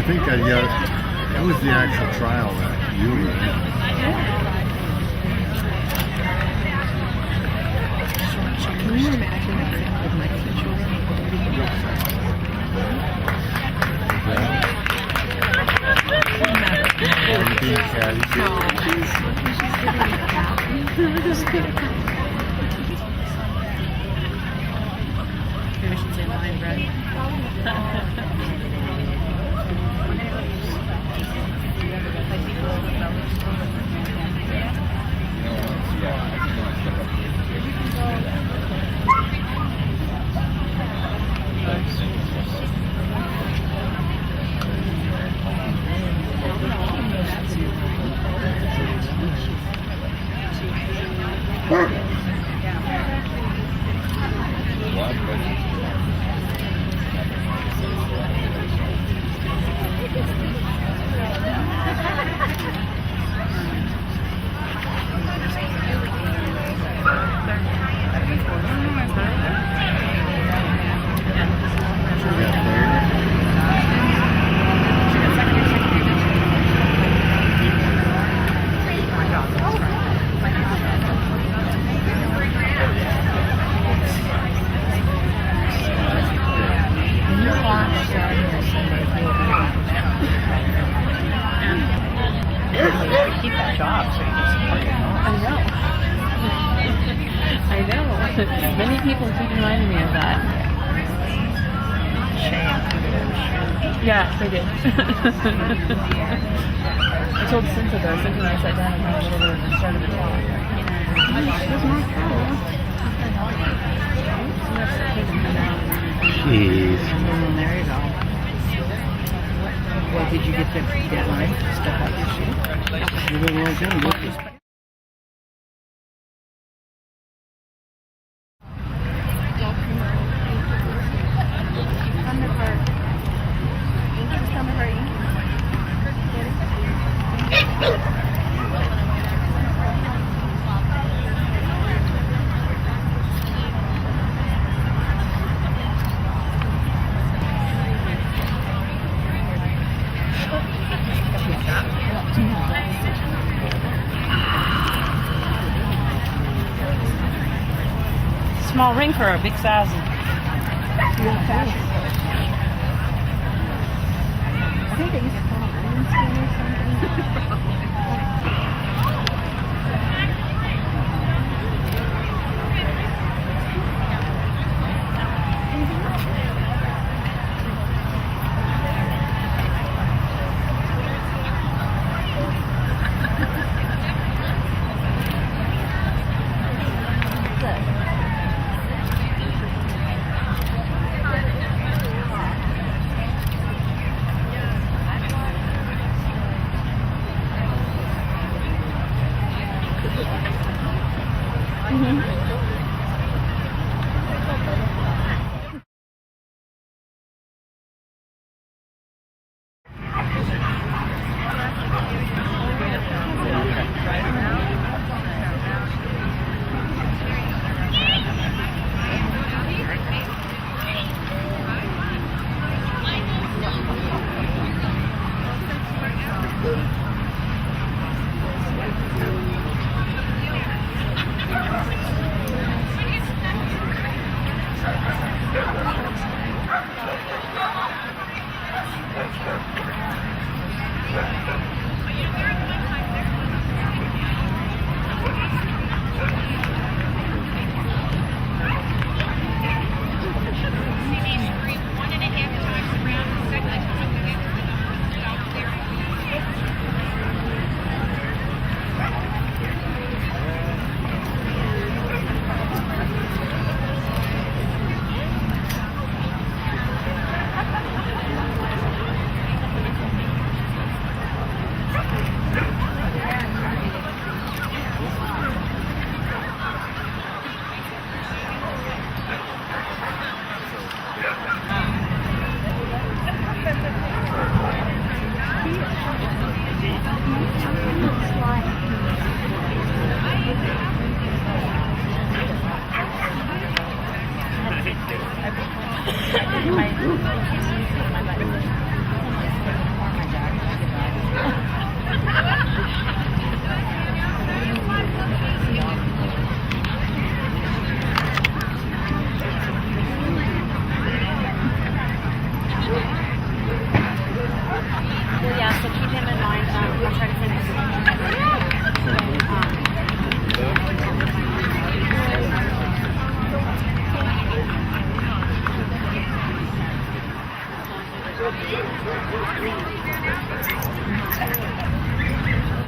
think that was the actual trial that you were in. Can you imagine that with my teacher? Maybe we should say mine, Brett. Keep that job, so you just I know. Many people keep reminding me of that. shame. Yeah, they did. I told Cynthia though. Cynthia and I sat down and had a little bit of the start of the talk. Jeez. There you go. Well, did you get the deadline to stuff out your sheet? You didn't like him, did you? Small ring for a big size. I think they used to call it iron skin or something.